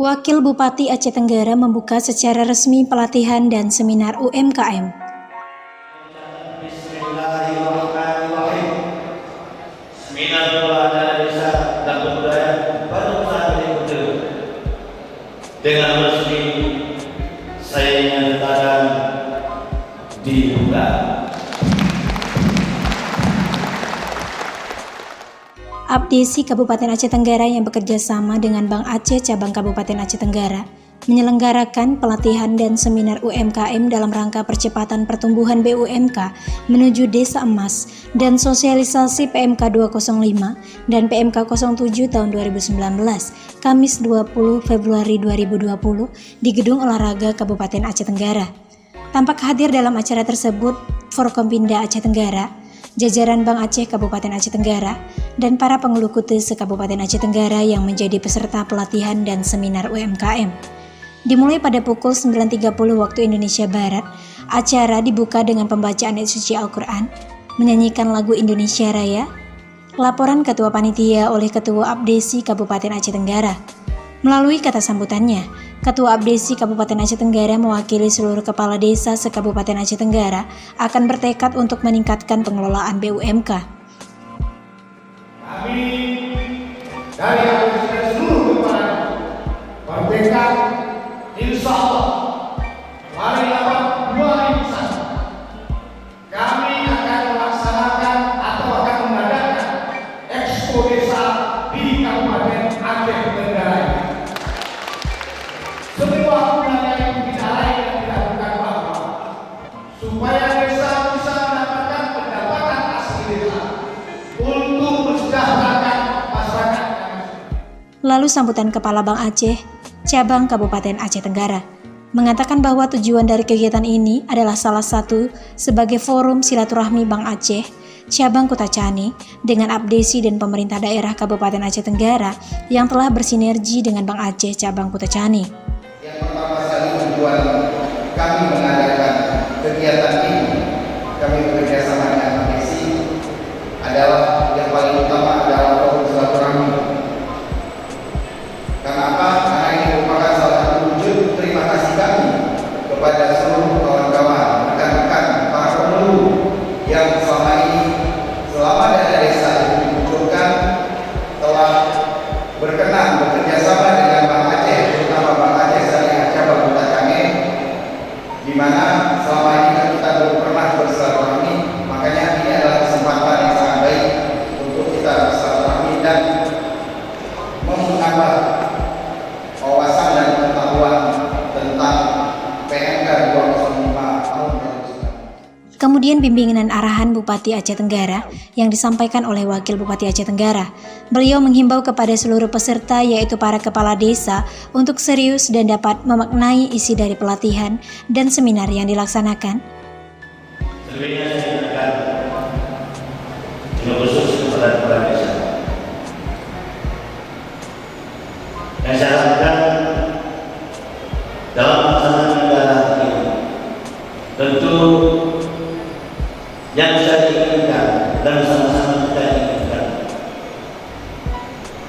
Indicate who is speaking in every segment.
Speaker 1: Wakil Bupati Aceh Tenggara membuka secara resmi pelatihan dan seminar UMKM.
Speaker 2: Bismillahirrahmanirrahim. Seminar Kepala Dana Desa dan Kebudayaan baru saja diikuti. Dengan resmi saya menyatakan dibuka.
Speaker 1: Abdesi Kabupaten Aceh Tenggara yang bekerja sama dengan Bank Aceh Cabang Kabupaten Aceh Tenggara menyelenggarakan pelatihan dan seminar UMKM dalam rangka percepatan pertumbuhan BUMK menuju Desa Emas dan sosialisasi PMK 205 dan PMK 07 tahun 2019, Kamis 20 Februari 2020 di Gedung Olahraga Kabupaten Aceh Tenggara. Tampak hadir dalam acara tersebut Forkompinda Aceh Tenggara, jajaran Bank Aceh Kabupaten Aceh Tenggara, dan para pengulu kute se-Kabupaten Aceh Tenggara yang menjadi peserta pelatihan dan seminar UMKM. Dimulai pada pukul 9.30 waktu Indonesia Barat, acara dibuka dengan pembacaan ayat suci Al-Quran, menyanyikan lagu Indonesia Raya, laporan Ketua Panitia oleh Ketua Abdesi Kabupaten Aceh Tenggara. Melalui kata sambutannya, Ketua Abdesi Kabupaten Aceh Tenggara mewakili seluruh kepala desa se-Kabupaten Aceh Tenggara akan bertekad untuk meningkatkan pengelolaan BUMK.
Speaker 3: Kami dari Abdesi dan seluruh kepala bertekad, insya Allah hari 8/2001 kami akan melaksanakan atau akan mengadakan Expo Desa di Kabupaten Aceh Tenggara. Semua gunanya itu kita lain dan tidak bukan apa-apa, supaya desa bisa mendapatkan pendapatan asli desa untuk mensejahterakan masyarakat.
Speaker 1: Lalu sambutan Kepala Bank Aceh Cabang Kabupaten Aceh Tenggara mengatakan bahwa tujuan dari kegiatan ini adalah salah satu sebagai forum silaturahmi Bank Aceh Cabang Kota Cani dengan Abdesi dan pemerintah daerah Kabupaten Aceh Tenggara yang telah bersinergi dengan Bank Aceh Cabang Kota Cani.
Speaker 4: Yang pertama sekali tujuan kami mengadakan kegiatan ini, kami bekerja sama dengan Abdesi adalah yang paling utama adalah forum silaturahmi. Karena apa? Karena ini merupakan salah satu wujud terima kasih kami kepada seluruh kawan-kawan, rekan-rekan, para pengulu yang selama ini, selama dana desa itu dimunculkan, telah berkenan bekerja sama dengan Bank Aceh, terutama Bank Aceh Cabang Kota Cani, di mana selama ini kita belum pernah bersilaturahmi. Makanya ini adalah kesempatan yang sangat baik untuk kita bersilaturahmi dan menambah wawasan dan pengetahuan tentang PMK 205 tahun 2019.
Speaker 1: Kemudian bimbingan dan arahan Bupati Aceh Tenggara yang disampaikan oleh Wakil Bupati Aceh Tenggara. Beliau menghimbau kepada seluruh peserta yaitu para kepala desa untuk serius dan dapat memaknai isi dari pelatihan dan seminar yang dilaksanakan.
Speaker 2: Selebihnya saya ingatkan ini khusus kepada kepala desa. Yang saya harapkan dalam melaksanakan negara ini tentu yang bisa diinginkan dan sama-sama kita inginkan.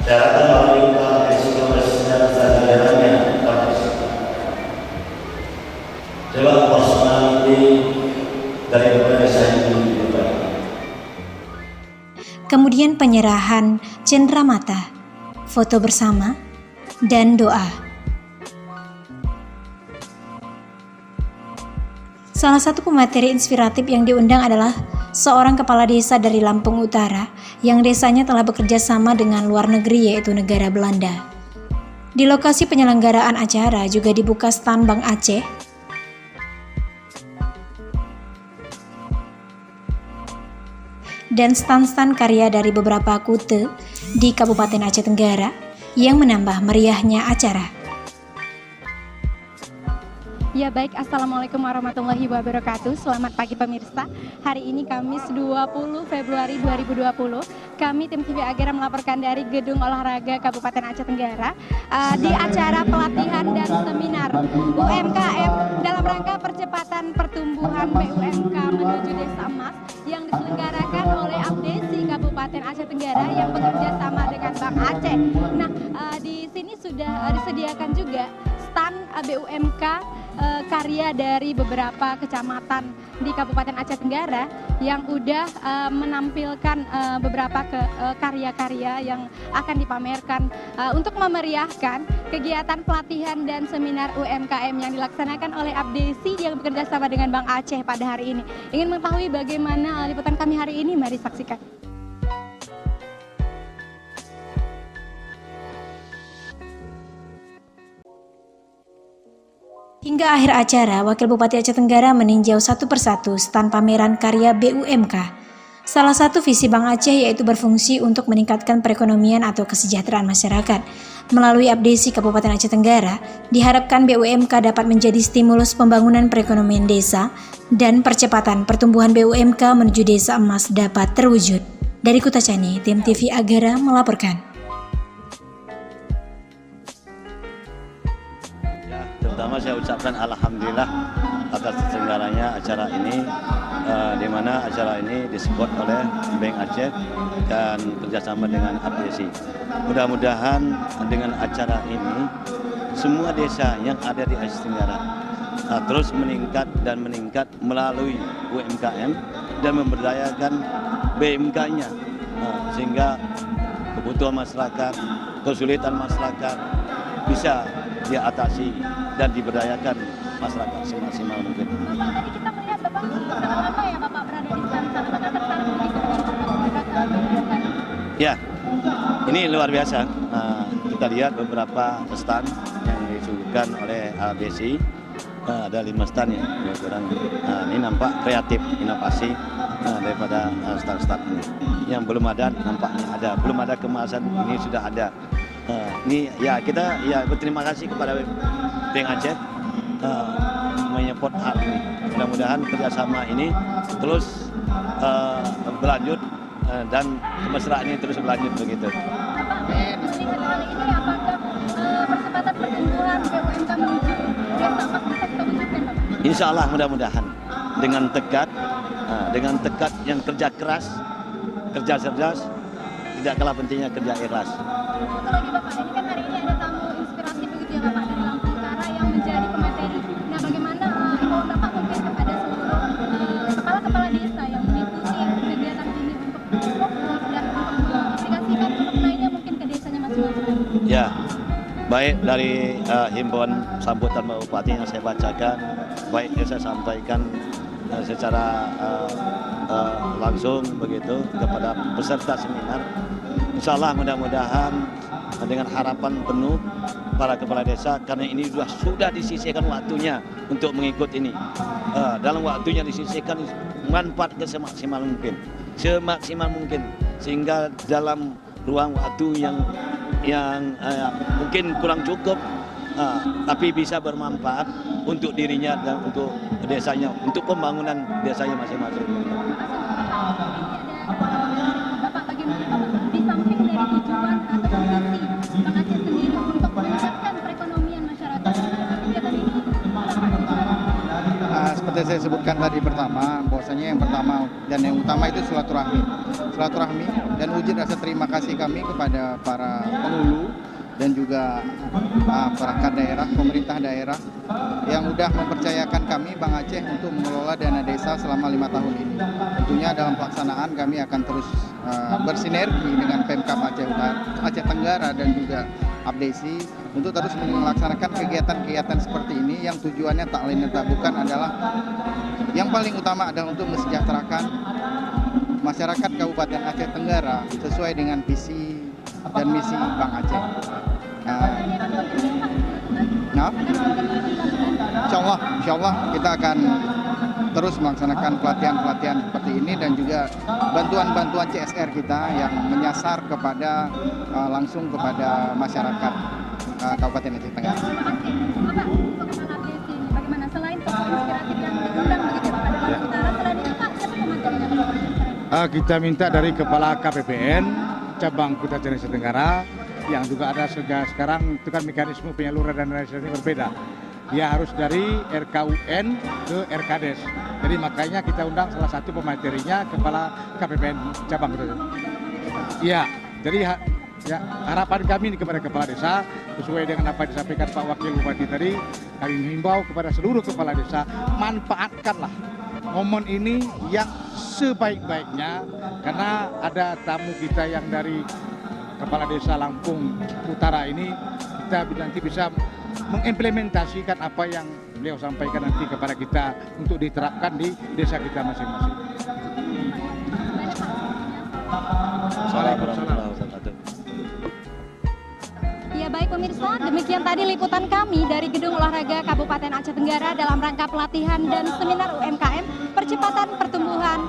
Speaker 2: Saya harapkan bahwa di kepala desa dan jajarannya coba personality dari kepala desa ini diperbaiki.
Speaker 1: Kemudian penyerahan cenderamata, foto bersama, dan doa. Salah satu pemateri inspiratif yang diundang adalah seorang kepala desa dari Lampung Utara yang desanya telah bekerja sama dengan luar negeri yaitu negara Belanda. Di lokasi penyelenggaraan acara juga dibuka stand Bank Aceh dan stand-stand karya dari beberapa kute di Kabupaten Aceh Tenggara yang menambah meriahnya acara.
Speaker 5: Ya baik, Assalamualaikum warahmatullahi wabarakatuh. Selamat pagi pemirsa. Hari ini Kamis 20 Februari 2020. Kami tim TV Agera melaporkan dari Gedung Olahraga Kabupaten Aceh Tenggara di acara pelatihan dan seminar UMKM dalam rangka percepatan pertumbuhan BUMK menuju Desa Emas yang diselenggarakan oleh Abdesi Kabupaten Aceh Tenggara yang bekerja sama dengan Bank Aceh. Nah, di sini sudah sudah disediakan juga stand BUMK karya dari beberapa kecamatan di Kabupaten Aceh Tenggara yang udah menampilkan beberapa karya-karya yang akan dipamerkan untuk memeriahkan kegiatan pelatihan dan seminar UMKM yang dilaksanakan oleh Abdesi yang bekerja sama dengan Bank Aceh pada hari ini. Ingin mengetahui bagaimana liputan kami hari ini? Mari saksikan.
Speaker 1: Hingga akhir acara, Wakil Bupati Aceh Tenggara meninjau satu persatu stand pameran karya BUMK. Salah satu visi Bank Aceh yaitu berfungsi untuk meningkatkan perekonomian atau kesejahteraan masyarakat. Melalui Abdesi Kabupaten Aceh Tenggara, diharapkan BUMK dapat menjadi stimulus pembangunan perekonomian desa dan percepatan pertumbuhan BUMK menuju desa emas dapat terwujud. Dari Kutacani, tim TV Agara melaporkan.
Speaker 2: Pertama saya ucapkan alhamdulillah atas terselenggaranya acara ini, di mana acara ini disupport oleh Bank Aceh dan kerjasama dengan Abdesi. Mudah-mudahan dengan acara ini semua desa yang ada di Aceh Tenggara terus meningkat dan meningkat melalui UMKM dan memberdayakan BUMK-nya, sehingga kebutuhan masyarakat, kesulitan masyarakat bisa diatasi dan diberdayakan masyarakat semaksimal mungkin.
Speaker 5: Bapak, tadi kita melihat Bapak sudah lama ya Bapak berada di sana. Apakah tertarik begitu?
Speaker 2: Ya, ini luar biasa. Kita lihat beberapa stand yang disuguhkan oleh Abdesi. Ada 5 stand ya, ini nampak kreatif, inovasi daripada stand-stand ini. Yang belum ada nampaknya ada, belum ada kemasan, ini sudah ada. Ini ya kita ya berterima kasih kepada Bank Aceh menyupport hal ini. Mudah-mudahan kerjasama ini terus berlanjut dan kemesraan ini terus berlanjut begitu.
Speaker 5: Bapak melihat hal ini, apakah percepatan pertumbuhan BUMK menuju desa emas bisa kita wujudkan, Bapak?
Speaker 2: Insya Allah mudah-mudahan dengan tekad yang kerja keras, kerja cerdas, tidak kalah pentingnya kerja ikhlas.
Speaker 5: Satu lagi Bapak, ini kan hari ini ada tamu inspirasi begitu ya Bapak dari Lampung Utara yang menjadi pemateri. Nah, bagaimana imbauan Bapak mungkin kepada seluruh kepala-kepala desa yang mengikuti kegiatan ini untuk fokus dan untuk mengaplikasikan untuk lainnya mungkin ke desanya masing-masing?
Speaker 2: Ya, baik dari himbauan sambutan Pak Bupati yang saya bacakan, baik yang saya sampaikan secara langsung begitu kepada peserta seminar. Insya Allah mudah-mudahan dengan harapan penuh para kepala desa, karena ini sudah disisihkan waktunya untuk mengikut ini. Dalam waktunya disisihkan, manfaatkan semaksimal mungkin, sehingga dalam ruang waktu yang mungkin kurang cukup, tapi bisa bermanfaat untuk dirinya dan untuk desanya, untuk pembangunan desanya masing-masing.
Speaker 5: Bapak, bagaimana Bapak di samping dari tujuan atau visi Bank Aceh sendiri untuk meningkatkan perekonomian masyarakat kegiatan ini?
Speaker 4: Seperti saya sebutkan tadi pertama, bahwasanya yang pertama dan yang utama itu silaturahmi dan wujud rasa terima kasih kami kepada para penghulu dan juga perangkat daerah, pemerintah daerah yang sudah mempercayakan kami Bank Aceh untuk mengelola dana desa selama 5 tahun ini. Tentunya dalam pelaksanaan kami akan terus bersinergi dengan Pemkab Aceh Tenggara dan juga Abdesi untuk terus melaksanakan kegiatan-kegiatan seperti ini yang tujuannya tak lain dan tak bukan adalah yang paling utama adalah untuk mensejahterakan masyarakat Kabupaten Aceh Tenggara sesuai dengan visi dan misi Bank Aceh. Insya Allah kita akan terus melaksanakan pelatihan-pelatihan seperti ini dan juga bantuan-bantuan CSR kita yang menyasar kepada langsung kepada masyarakat Kabupaten Aceh Tenggara.
Speaker 5: Bapak, untuk Kepala Abdesi, bagaimana selain tokoh inspiratif yang diundang begitu Bapak dari Lampung Utara, selain itu Pak, siapa pematerinya?
Speaker 3: Kita minta dari Kepala KPPN cabang Kutacani Aceh Tenggara yang juga ada sekarang itu kan mekanisme penyaluran dana desa ini berbeda. Dia harus dari RKUN ke RKDes. Jadi makanya kita undang salah satu pematerinya Kepala KPPN cabang Kutacani. Iya, jadi
Speaker 6: Ya, harapan kami kepada kepala desa sesuai dengan apa yang disampaikan Pak Wakil Bupati tadi, kami menghimbau kepada seluruh kepala desa manfaatkanlah momen ini yang sebaik-baiknya karena ada tamu kita yang dari kepala desa Lampung Utara ini, kita nanti bisa mengimplementasikan apa yang beliau sampaikan nanti kepada kita untuk diterapkan di desa kita masing-masing.
Speaker 2: Assalamualaikum warahmatullahi wabarakatuh.
Speaker 5: Ya baik pemirsa, demikian tadi liputan kami dari Gedung Olahraga Kabupaten Aceh Tenggara dalam rangka pelatihan dan seminar UMKM percepatan pertumbuhan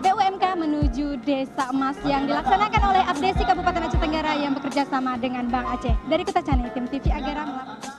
Speaker 5: BUMK menuju Desa Emas yang dilaksanakan oleh Abdesi Kabupaten Aceh Tenggara yang bekerja sama dengan Bank Aceh. Dari Kota Cani, tim TV Agera melaporkan.